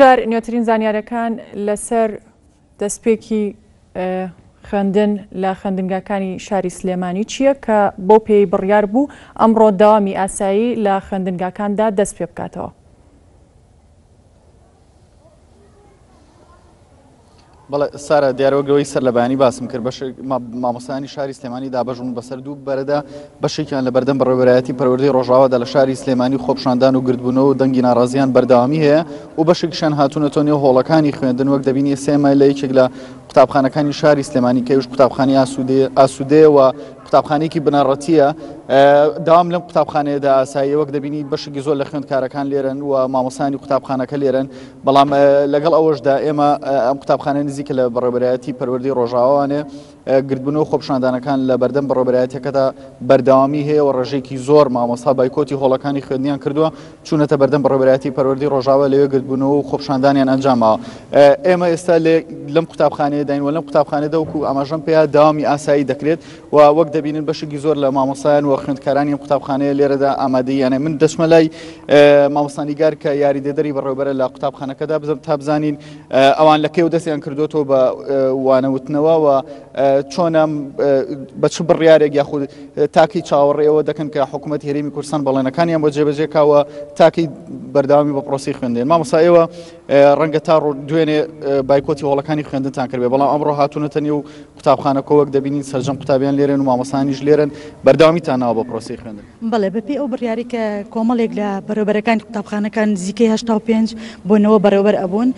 جار نوێترین زانیاریەکان لەسەر دەستپێکی خوێندن لە خوێندنگەکانی شاری سلێمانی چییە کە بۆ پێی بڕیار بوو ئەمڕۆ داوامی ئاسایی لە خوێندنگەکاندا دەست پێ بکاتەوە؟ بەڵێ سارە دیارەوەگەوەی سەر لەبانی باسم کرد مامۆستایانی شاری سلێمانی دابەژون بەسەر دوو بەرەدا بەشێکیان لە بەردەم بەڕێوەبەرایەتی پەروەردەی ڕۆژاوادا لە شاری سلێمانی خۆپشاندان و گردبوونەوە و دەنگی ناڕازیان بەردەوامی هەیە و بەشێکیشان هاتوونەتەوە نێو هۆڵەکانی خوێندن وەک دەبینی سێمە لە یەکێک لە قوتابخانەکانی شاری سلێمانی کەویش قوتابخانەی ئاسوودەیە و قوتابخانەیەکی بنەڕەتیە. داوام لەم قوتابخانەیەدا ئاسایی وەک دەبینی بەشێکی زۆر لە خوێندکارەکان لێرن و مامۆستایانی قوتابخانەکە لێرن، بەڵام لەگەڵ ئەوەشدا ئێمە ئەم قوتابخانە نزیکە لە بەڕێوەبەرایەتی پەروەردەی ڕۆژاوانێ گردبوونەوە خۆپشاندانەکان لە بەردەم بەڕێوەبەرایەتیەکەدا بەردەوامی هەیە و ڕێژێکی زۆر مامۆستا بایکۆتی هۆڵەکانی خوێندنیان کردووە چوونەتە بەردەم بەڕێوەبەرایەتی پەروەردەی ڕۆژاوا لەوێ گردبوونەوە و خۆپشاندانیان ئەنجاماوە. ئێمە ئێستا لەم قوتابخانەیە داین و لەم قوتابخانەدا وەکو ئاماژەم پێیا داوامی ئاسایی دەکرێت و وەک دەبینن بەشێکی زۆر لە مامۆستایان و خوێندکارانی ئەم قوتابخانەیە لێرەدا ئامادەیانە. من دەچمە لای مامۆستانیگار کە یاریدەدەری بەڕێوەبەرە لە قوتابخانەکەدا بزەم تا بزانین ئەوان لە کێو دەستیان کردوێتەوە بە وانەوتنەوە و چۆنە بە چ بڕیارێک یاخود تاکی چاوەڕێەوە دەکەن کە حکوومەتی هەرێمی کوردستان بەڵێنەکانیان بۆ جێبەجێکاوە تاکی بەردەوامی بە پرۆسی خوێندن. مامۆستا ئێوە ڕەنگە تا دوێنێ بایکۆتی هۆڵەکانی خوێندنتان کردبێ، بەڵام ئەمڕۆ هاتوونەتە نێو قوتابخانەکە وەک دەبینین سەرجەم قوتابیان لێرن و مامۆستایانیش لێرن بەردەوامیتان ناوە بە پرۆسی خوێندن. بەڵێ بەپێی ئەو بڕیاری کە کۆمەڵێک لە بەڕێوەبەرەکانی قوتابخانەکان نزیکەی 85 بۆنەوە بەڕێوەبەر ئەبوون،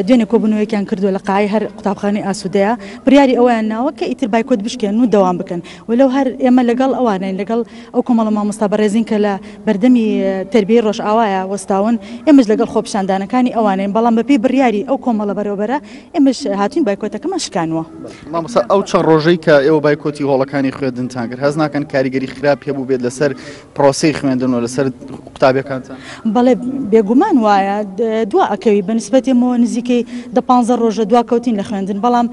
دوێنێ کۆبوونەوەیەکیان کردووە لە قاعەی هەر قوتابخانەی ئاسوودەیە، بڕیاری ئەویان ناوە کە ئیتر بایکۆت بشکێن و دەوام بکەن و لەو هەر ئێمە لەگەڵ ئەوانین لەگەڵ ئەو کۆمەڵە مامۆستا بەڕێزین کە لە بەردەمی تەربیەی ڕۆژئاوایە وەستاون، ئێمەش لەگەڵ خۆپشاندانەکانی ئەوانین، بەڵام بەپێی بڕیاری ئەو کۆمەڵە بەڕێوەبەرە ئێمەش هاتوین بایکۆتەکەمان شکانوە. مامۆستا ئەو چەند ڕۆژەی کە ئێوە بایکۆتی هۆڵەکانی خوێندنتان کرد هەز ناکەن کاریگەری خراپ هەبوو بێت لەسەر پرۆسەی خوێندن و لەسەر قوتابیەکانتان؟ بەڵێ بێگومان وایە دوا ئەکەوی بەنسبەت ئێمەوە نزیکەی 15 ڕۆژە دوا کەوتین لە خوێندن، بەڵام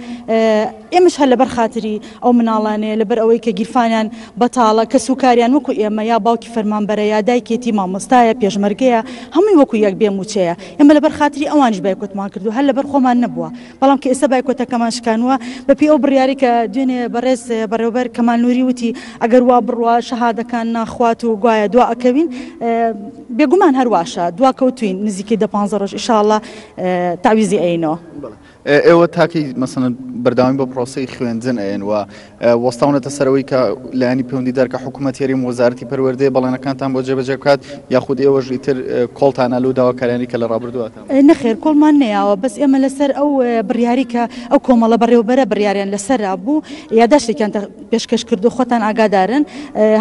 ئێمەش هەر لەبەر خاتری ئەو مناڵانەیە لەبەر ئەوەی کە گیرفانیان بەتاڵە کە سوکاریان وەکو ئێمە یا باوکی فەرمانبەرە یا دایکێتی مامۆستایە پێشمەرگەیە هەمووی وەکو یەک بێموچەیە، ئێمە لەبەر خاتری ئەوانیش بایکۆتمان کردو هەر لەبەر خۆمان نەبووە، بەڵام کە ئێستا بایکۆتەکەمان شکانووە بەپێی ئەو بڕیاری کە دوێنێ بەڕێز بەڕێوەبەر کەمال نووری وتی ئەگەر وا بڕوا شەهادەکان ناخوات و گوایە دوا ئەکەوین، بێگومان هەرواشە دوا کەوتوین نزیکەی 15 ڕۆژ ئینشاءڵڵا تاویزی ئەینەوە. ئێوە تاکی مەسەڵەن بەردەوامی بە پرۆسەی خوێندن ئەین و وەستاونەتە سەرەوەی کە لایەنی پەیوەندیدار کە حکوومەت هەرێم وەزارەتی پەروەردەی بەڵێنەکانتان بۆ جێبەجێ بکات یاخود ئێوەش ئیتر کۆڵتانە لەو داواکاریانی کە لە ڕابردوواتان؟ نەخێر کۆڵمان نەیاوە، بەس ئێمە لەسەر ئەو بڕیاری کە ئەو کۆمەڵە بەڕێوەبەرە بڕیاریان لەسەرا بوو یاداشتێکیان پێشکەش کردو خۆتان ئاگادارن،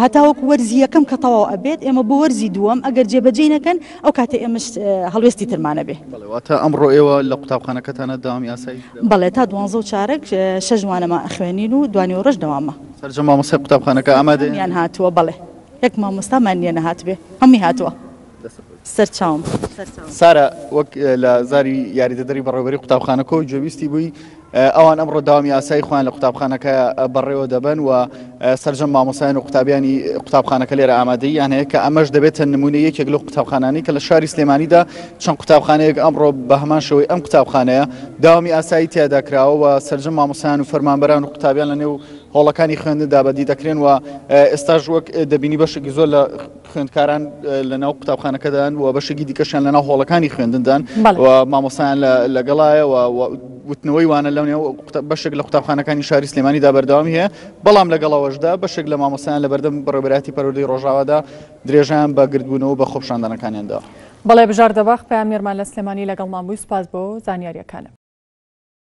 هەتا وەکو وەرزی یەکەم کە تەواو ئەبێت ئێمە بۆ وەرزی دووەم ئەگەر جێبەجێ نەکەن ئەو کاتێ ئێمەش هەڵوێستی ترمانە بێ. واتە ئەمڕۆ ئێوە لە قوتابخانەکەتانە داوامی ئاسایی؟ بەڵێ تا 12 و چارەک 6 جوانەمە ئەخوێنین و دوانی و ڕۆژ دەوامە. سەرجەم مامۆستای قوتابخانەکە ئامادەیان؟ یان هاتووە بەڵێ یەک مامۆستامان نییە نەهات بێ هەمووی هاتووە سەرچاوم. سارە وەک لە زاری یاریدەدەری بەڕێوەبەری قوتابخانەکە گوێویستی بووی ئەوان ئەمڕۆ داوامی ئاسایی خۆیان لە قوتابخانەکە بەڕێوە دەبن و سەرجەم مامۆستایان و قوتابیانی قوتابخانەکە لێرە ئامادەییان هەیە کە ئەمەش دەبێتە نمونە یەکێک لەو قوتابخانانی کە لە شاری سلێمانیدا چەند قوتابخانەیەک ئەمڕۆ بە هەمان شێوەی ئەم قوتابخانەیە داوامی ئاسایی تیادا کراوە و سەرجەم مامۆستایان و فەرمانبەران و قوتابیان لە نێو هۆڵەکانی خوێندندا بەدی دەکرێن و ئێستاش وەک دەبینی بەشێکی زۆر لە خوێندکاران لە ناو قوتابخانەکەدان و بەشێکی دیکەشیان لە ناو هۆڵەکانی خوێندندان و مامۆستایان لەگەڵایە و وتنەوەی وانە لەونێ بەشێک لە قوتابخانەکانی شاری سلێمانیدا بەردەوامی هەیە، بەڵام لەگەڵەوەشدا بەشێک لە مامۆستایان لە بەردەم بەڕێوەبەرایەتی پەروەردەی ڕۆژاوادا درێژیان بە گردبوونەوە بە خۆپشاندانەکانیاندا. بەڵێ بژار دەباخ پامێرمان لە سلێمانی لەگەڵمان بووی، سوپاس بۆ زانیاریەکانە.